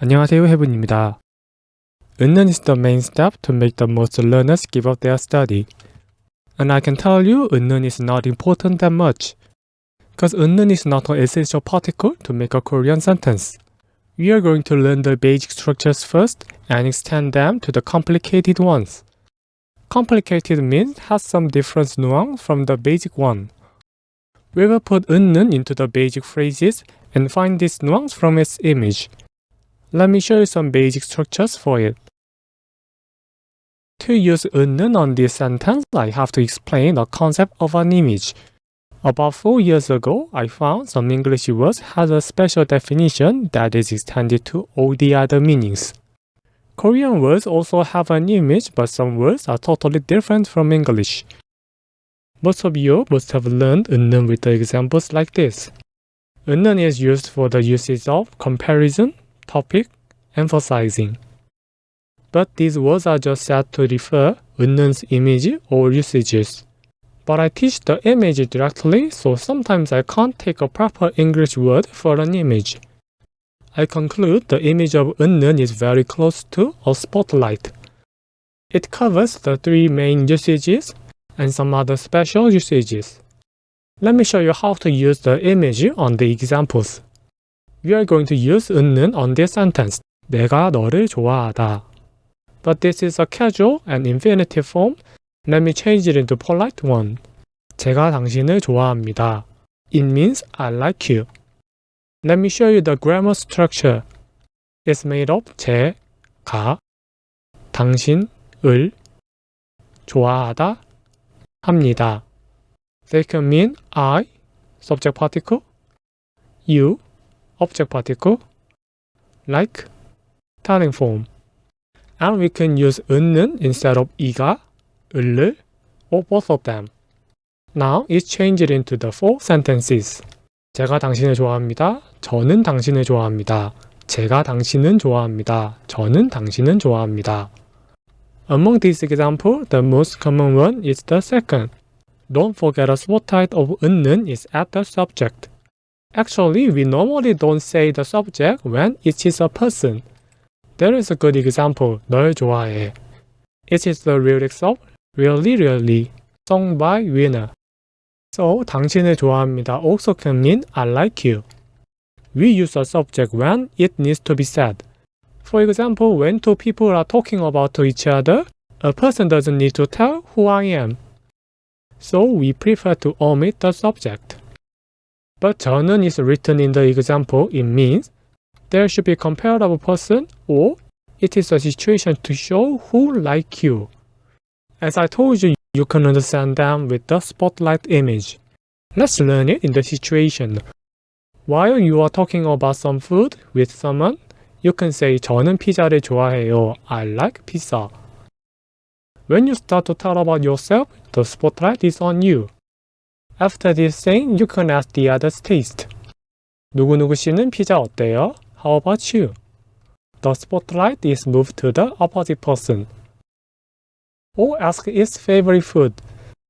안녕하세요, 해븐입니다. 은는 is the main step to make the most learners give up their study. And I can tell you, 은는 is not important that much. Because 은는 is not an essential particle to make a Korean sentence. We are going to learn the basic structures first and extend them to the complicated ones. Complicated means has some different nuance from the basic one. We will put 은는 into the basic phrases and find this nuance from its image. Let me show you some basic structures for it. To use 은는 on this sentence, I have to explain the concept of an image. About 4 years ago, I found some English words has a special definition that is extended to all the other meanings. Korean words also have an image, but some words are totally different from English. Most of you must have learned 은는 with the examples like this. 은는 is used for the usage of comparison, topic, emphasizing. But these words are just said to refer 은는's image or usages. But I teach the image directly, so sometimes I can't take a proper English word for an image. I conclude the image of 은는 is very close to a spotlight. It covers the 3 main usages and some other special usages. Let me show you how to use the image on the examples. We are going to use 은는 on this sentence. 내가 너를 좋아하다. But this is a casual and infinitive form. Let me change it into polite one. 제가 당신을 좋아합니다. It means I like you. Let me show you the grammar structure. It's made of 제가, 당신을 좋아하다, 합니다. They can mean I, subject particle, you, object particle, like, telling form. And we can use 은는 instead of 이가, 을을, or both of them. Now it's changed into the 4 sentences. 제가 당신을 좋아합니다. 저는 당신을 좋아합니다. 제가 당신은 좋아합니다. 저는 당신은 좋아합니다. Among these examples, the most common one is the second. Don't forget a spotlight of 은는 is at the subject. Actually, we normally don't say the subject when it is a person. There is a good example, 널 좋아해. It is the lyrics of Really Really, sung by Winner. So, 당신을 좋아합니다 also can mean I like you. We use a subject when it needs to be said. For example, when 2 people are talking about each other, a person doesn't need to tell who I am. So, we prefer to omit the subject. But 저는 is written in the example, it means there should be a comparable person or it is a situation to show who like you. As I told you, you can understand them with the spotlight image. Let's learn it in the situation. While you are talking about some food with someone, you can say 저는 피자를 좋아해요. I like pizza. When you start to tell about yourself, the spotlight is on you. After this saying, you can ask the other's taste. 누구누구 씨는 피자 어때요? How about you? The spotlight is moved to the opposite person. Or ask its favorite food.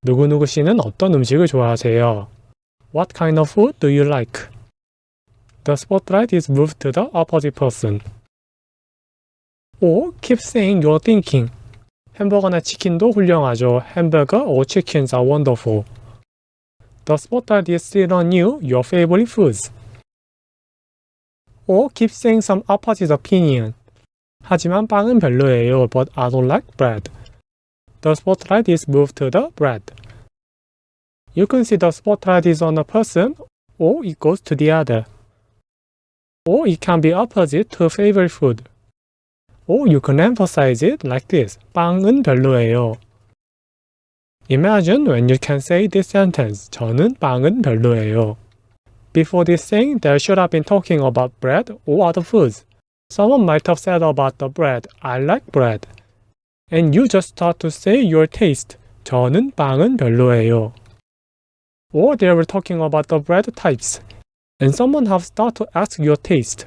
누구누구 씨는 어떤 음식을 좋아하세요? What kind of food do you like? The spotlight is moved to the opposite person. Or keep saying you're thinking. 햄버거나 치킨도 훌륭하죠. Hamburger or chickens are wonderful. The spotlight is still on you, your favorite foods. Or keep saying some opposite opinion. 하지만 빵은 별로예요, but I don't like bread. The spotlight is moved to the bread. You can see the spotlight is on a person, or it goes to the other. Or it can be opposite to a favorite food. Or you can emphasize it like this. 빵은 별로예요. Imagine when you can say this sentence. 저는 빵은 별로예요. Before this saying, there should have been talking about bread or other foods. Someone might have said about the bread, I like bread. And you just start to say your taste. 저는 빵은 별로예요. Or they were talking about the bread types. And someone have started to ask your taste.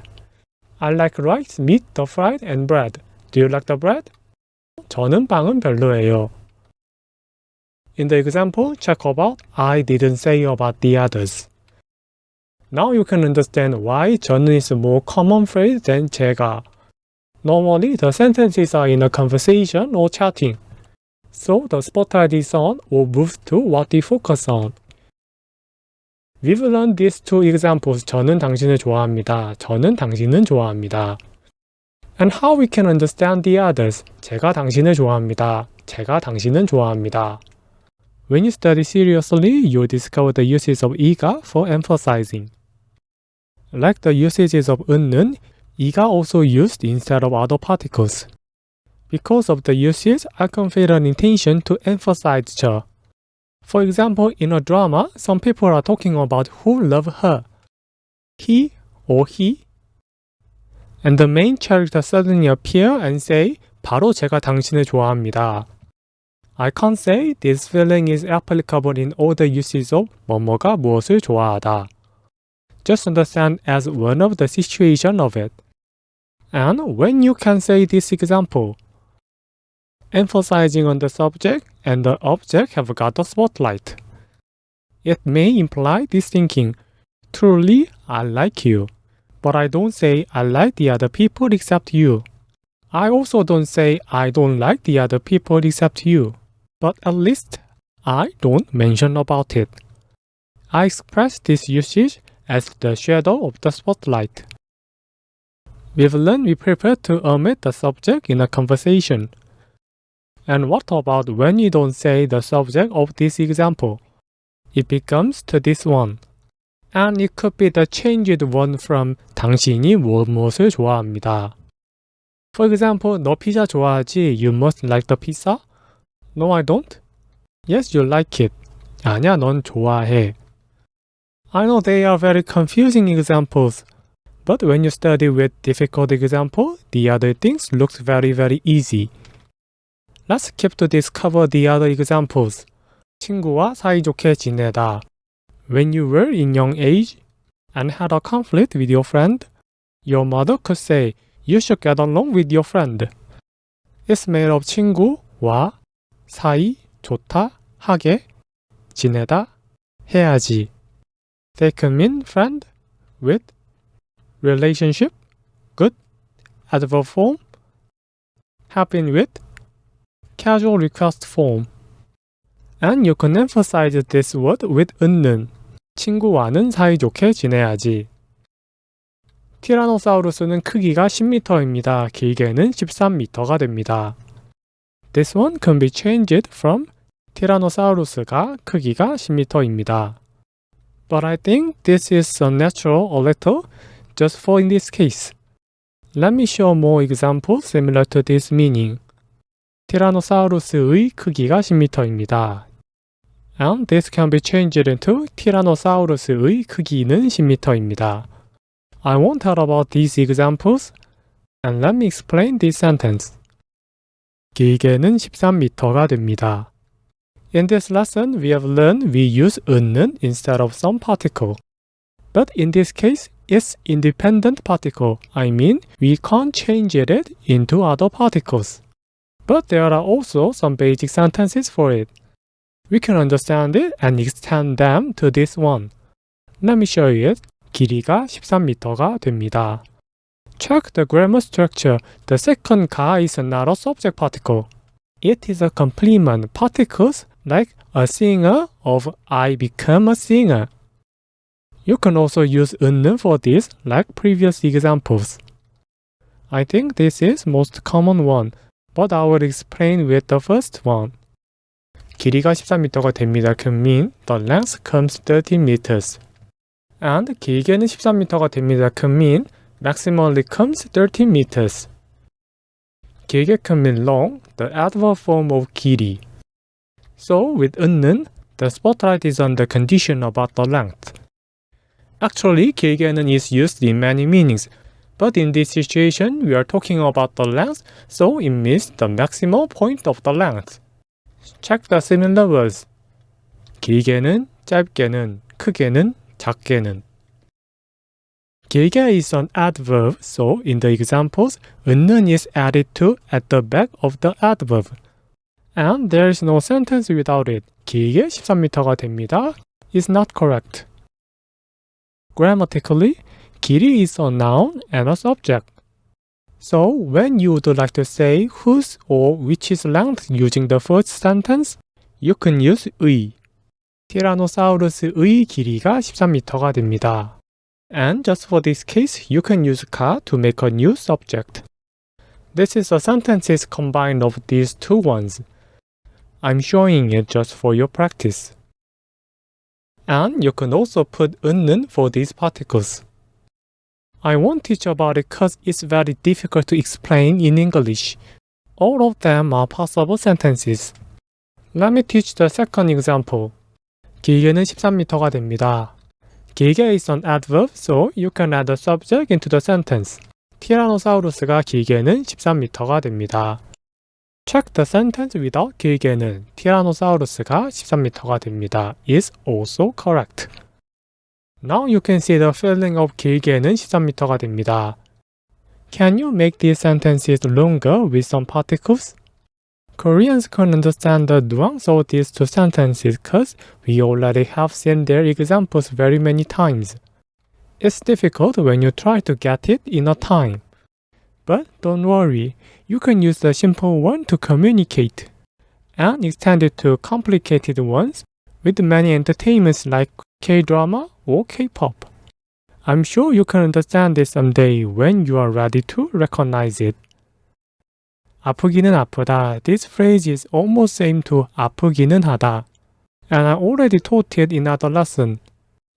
I like rice, meat, the fried, and bread. Do you like the bread? 저는 빵은 별로예요. In the example, check about I didn't say about the others. Now you can understand why 저는 is a more common phrase than 제가. Normally, the sentences are in a conversation or chatting, so the spotlight is on or moves to what we focus on. We've learned these two examples. 저는 당신을 좋아합니다. 저는 당신은 좋아합니다. And how we can understand the others. 제가 당신을 좋아합니다. 제가 당신은 좋아합니다. When you study seriously, you'll discover the uses of 이가 for emphasizing. Like the usages of 은는, 이가 also used instead of other particles. Because of the uses, I convey an intention to emphasize 저. For example, in a drama, some people are talking about who love her, he or he. And the main character suddenly appear and say, 바로 제가 당신을 좋아합니다. I can't say this feeling is applicable in all the uses of 뭐뭐가 무엇을 좋아하다. Just understand as one of the situation of it. And when you can say this example, emphasizing on the subject and the object have got the spotlight. It may imply this thinking, truly I like you, but I don't say I like the other people except you. I also don't say I don't like the other people except you, but at least I don't mention about it. I express this usage as the shadow of the spotlight. We've learned we prepare to omit the subject in a conversation. And what about when you don't say the subject of this example? It becomes to this one. And it could be the changed one from 당신이 무엇을 좋아합니다. For example, 너 피자 좋아하지? You must like the pizza? No, I don't. Yes, you like it. 아니야, 넌 좋아해. I know they are very confusing examples. But when you study with difficult example, the other things looks very easy. Let's keep to discover the other examples. 친구와 사이좋게 지내다. When you were in young age and had a conflict with your friend, your mother could say, you should get along with your friend. It's made of 친구와 사이, 좋다, 하게, 지내다, 해야지. They can mean friend, with, relationship, good, adverb form, have been with, casual request form. And you can emphasize this word with 은는. 친구와는 사이좋게 지내야지. 티라노사우루스는 크기가 10m입니다. 길게는 13m가 됩니다. This one can be changed from 티라노사우루스가 크기가 10m입니다. But I think this is unnatural a little just for in this case. Let me show more examples similar to this meaning. 티라노사우루스의 크기가 10m입니다. And this can be changed into 티라노사우루스의 크기는 10m입니다. I won't tell about these examples, and let me explain this sentence. 길게는 13m가 됩니다. In this lesson, we have learned we use 은는 instead of some particle. But in this case, it's independent particle. I mean, we can't change it into other particles. But there are also some basic sentences for it. We can understand it and extend them to this one. Let me show you it. 길이가 13m가 됩니다. Check the grammar structure. The second 가 is not a subject particle. It is a complement particles like a singer of I become a singer. You can also use 은는 for this like previous examples. I think this is most common one, but I will explain with the first one. 길이가 13m가 됩니다. can mean the length comes 13 meters. And 길게는 13m가 됩니다. can mean maximally comes 13 meters. 길게 can mean long, the adverb form of 길이. So with 은는, the spotlight is on the condition about the length. Actually, 길게는 is used in many meanings, but in this situation, we are talking about the length, so it means the maximum point of the length. Check the similar words. 길게는, 짧게는, 크게는, 작게는. 길게 is an adverb, so in the examples, 은는 is added to at the back of the adverb. And there is no sentence without it. 길게 13m가 됩니다. is not correct. Grammatically, 길이 is a noun and a subject. So, when you would like to say whose or which's length using the first sentence, you can use 의. 티라노사우루스의 길이가 13m가 됩니다. And just for this case, you can use 가 to make a new subject. This is a sentences combined of these two ones. I'm showing it just for your practice. And you can also put 은는 for these particles. I won't teach about it because it's very difficult to explain in English. All of them are possible sentences. Let me teach the second example. 길게는 13m가 됩니다. 길게 is an adverb, so you can add a subject into the sentence. 티라노사우루스가 길게는 13m가 됩니다. Check the sentence without 길게는 티라노사우루스가 13m가 됩니다. is also correct. Now you can see the feeling of 길게는 13m가 됩니다. Can you make these sentences longer with some particles? Koreans can understand the nuance of these two sentences because we already have seen their examples very many times. It's difficult when you try to get it in a time. But don't worry, you can use the simple one to communicate and extend it to complicated ones with many entertainments like K-drama or K-pop. I'm sure you can understand it someday when you are ready to recognize it. 아프기는 아프다. This phrase is almost same to 아프기는 하다. And I already taught it in other lesson.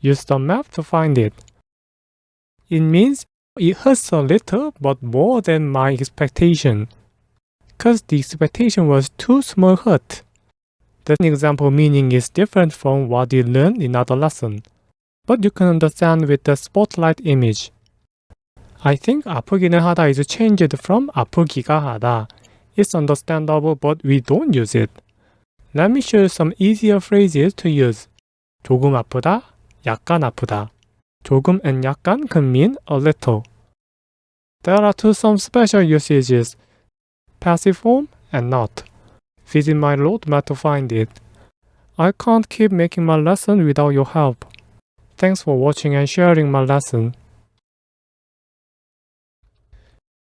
Use the map to find it. It means it hurts a little but more than my expectation. Cause the expectation was too small hurt. The example meaning is different from what you learned in other lesson. But you can understand with the spotlight image. I think 아프기는 하다 is changed from 아프기가 하다. It's understandable but we don't use it. Let me show you some easier phrases to use. 조금 아프다, 약간 아프다. 조금 and 약간 can mean a little. There are some special usages, passive form and not. Visit my roadmap to find it. I can't keep making my lesson without your help. Thanks for watching and sharing my lesson.